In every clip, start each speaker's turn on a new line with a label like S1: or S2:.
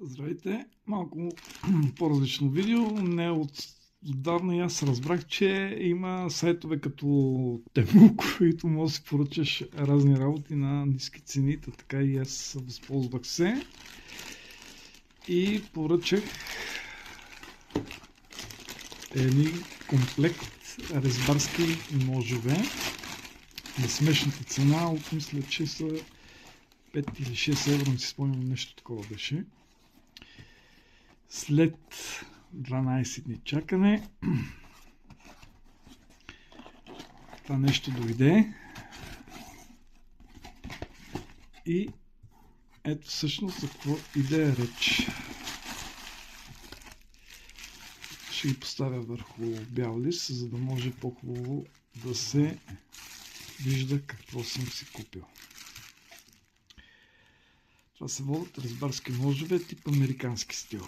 S1: Здравейте! Малко по-различно видео. Не отдавна и аз разбрах, че има сайтове като Тему, които може да си поръчаш разни работи на ниски цени. Така и аз възползвах се и поръчах едни комплект резбарски ножове на смешната цена от, мисля, че са 5 или 6 евро, не си спомням, нещо такова беше. След 12 дни чакане това нещо дойде и ето всъщност за какво идея реч. Ще ги поставя върху бял лист, за да може по-хубаво да се вижда какво съм си купил. Това се водят резбарски ножове тип американски стил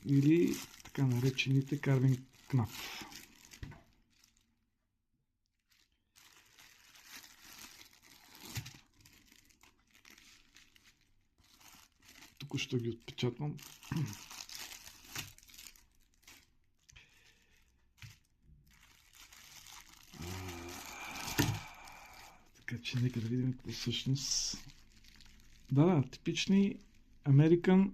S1: или така наречените Carving Knife. Тук ще ги отпечатвам. Така че нека да видим какво всъщност. Да, типични American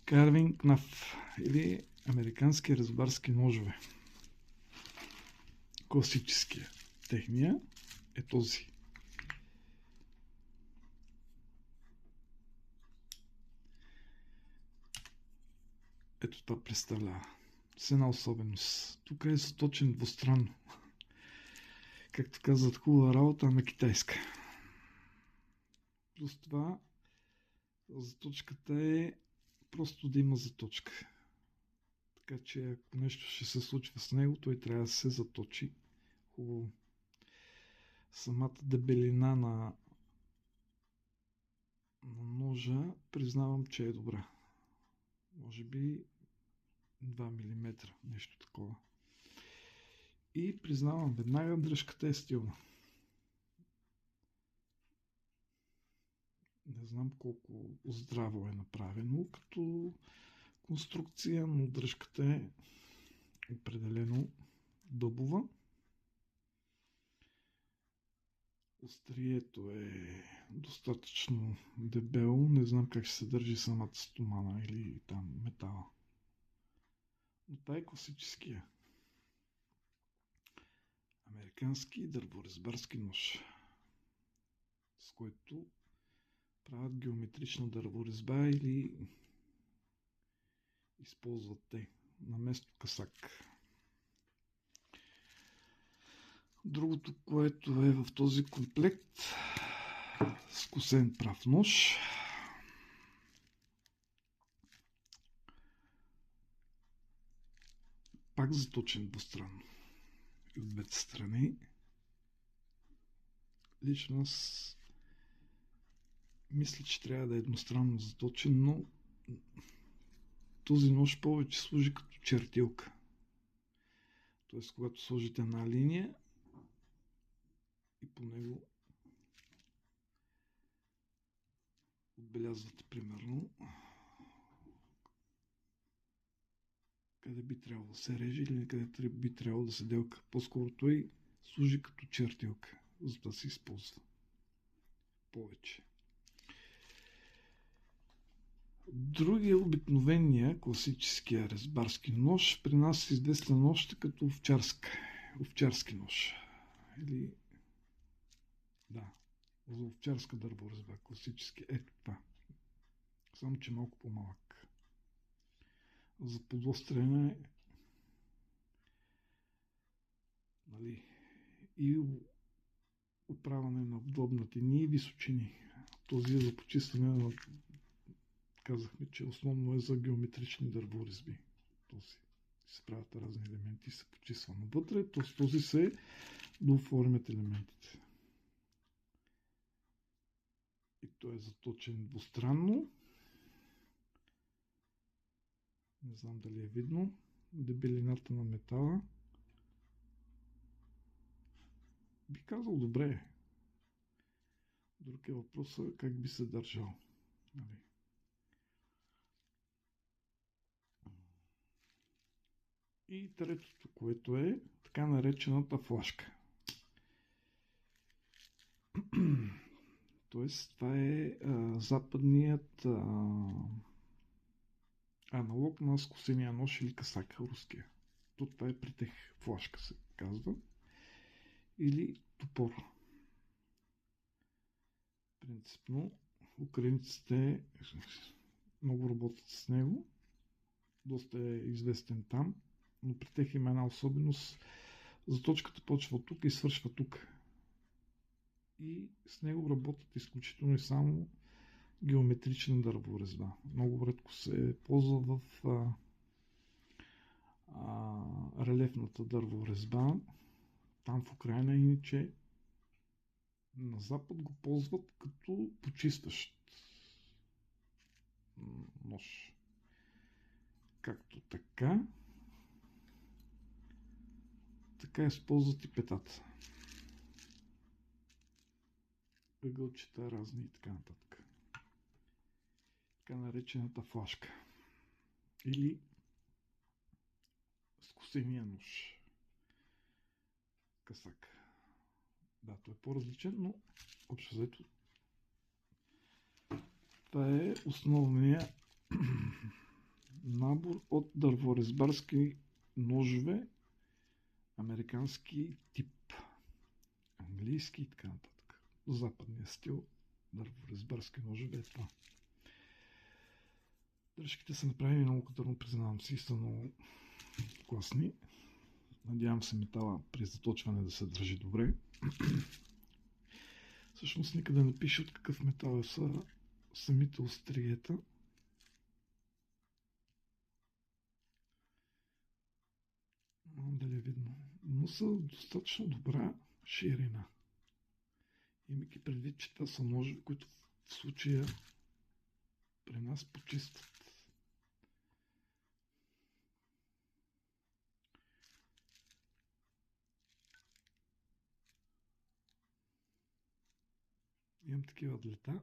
S1: Carving Knife или американски резбарски ножове. Класическия техния е този. Ето това представлява. С една особеност. Тук е заточен двустранно. Както казват, хубава работа, ама китайска. Плюс това заточката е просто да има заточка. Така че ако нещо ще се случва с него, той трябва да се заточи хубаво. Самата дебелина на ножа признавам, че е добра. Може би 2 мм, нещо такова. И признавам, веднага дръжката е стилна. Не знам колко здраво е направено като конструкция, но дръжката е определено дъбова. Острието е достатъчно дебело. Не знам как ще се държи самата стомана или там метала. Но това е класическия американски дърворезбарски нож, с който правят геометрична дърворезба или използват те на место касак. Другото, което е в този комплект, скосен прав нож. Пак заточен двустранно и от двете страни. Лично аз мисля, че трябва да е едностранно заточен, но този нож повече служи като чертилка. Тоест, когато сложите една линия и по него отбелязвате примерно къде би трябвало да се реже или къде би трябвало да се делка. По-скоро той служи като чертилка, за да се използва повече. Другия обикновения класическия резбарски нож при нас е известен още като овчарски нож. Или за овчарска дърворезба, класически. Ето това. Само че малко по-малък. За подостряне и оправяне на удобнатини и височини. Този е за почистване на... Казахме, че основно е за геометрични дърворезби. Този се правят разни елементи и се почиства навътре. Този се дооформят елементите. И той е заточен двустранно. Не знам дали е видно. Дебелината на метала. Би казал добре. Друг е въпросът как би се държал. И третото, което е така наречената флашка. Тоест, това е западният аналог на скосения нож или касака руския. Това е притех флашка, се казва. Или топор. Принципно, украинците много работят с него. Доста е известен там, но при тях има една особеност. Заточката почва от тук и свършва тук. И с него работят изключително и само геометрична дърворезба. Много рядко се ползва в релефната дърворезба. Там в Украина, иначе на запад го ползват като почистващ нож. Както така използват и петата. Ъгълчета разни и така нататък. Така наречената флашка. Или скосения нож. Касак. Да, той е по-различен, но общо взето това е основният набор от дърворезбарски ножове, американски тип, английски и така нататък. Западния стил дърворезбарски ножове е това. Дръжките са направени много кадърно, признавам си, са много класни. Надявам се метала при заточване да се държи добре. Всъщност никъде не пише от какъв метал са самите остриета. Дали е видно. Но са достатъчно добра ширина. Имайки предвид, че това са ножове, които в случая при нас почистват. Имам такива длета.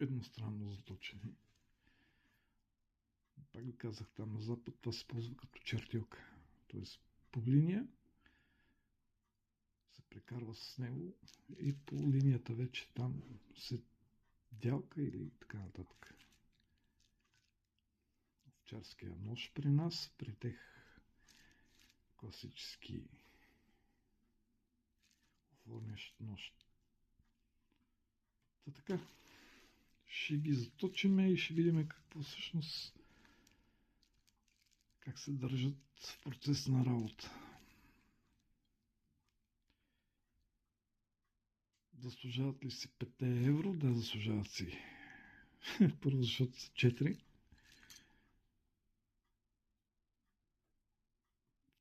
S1: Едностранно заточени. Пак ви казах, там на запад това се ползва като чертилка. Тоест по линия се прекарва с него и по линията вече там се дялка или така нататък. Овчарския нож при нас, при тех класически оформящ нож. Та така, ще ги заточиме и ще видим какво всъщност, как се държат в процес на работа. Заслужават ли си 5 евро? Да, заслужават си. Първо, защото са 4.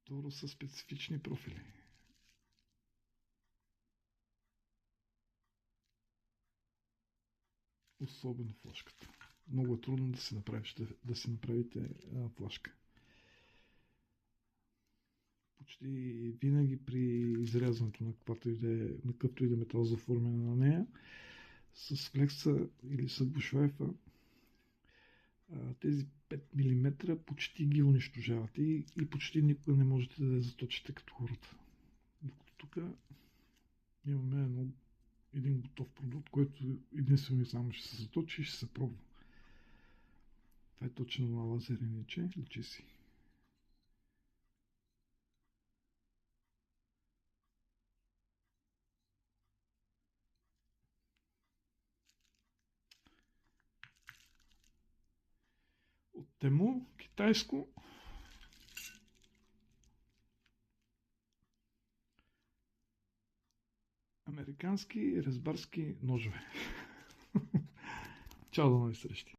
S1: Второ, са специфични профили. Особено флашката. Много е трудно да си направите флашка. Почти винаги при изрязването на какъвто и да метал за оформяне на нея, с флекса или с бушлайфа, тези 5 мм почти ги унищожавате и почти никога не можете да я заточите като хората. Докато тук имаме един готов продукт, който единствено и само ще се заточи и ще се пробва. Това е точно на лазерениче, личи си. От Тему, китайско. Американски резбарски ножове. Чао, до нови срещи!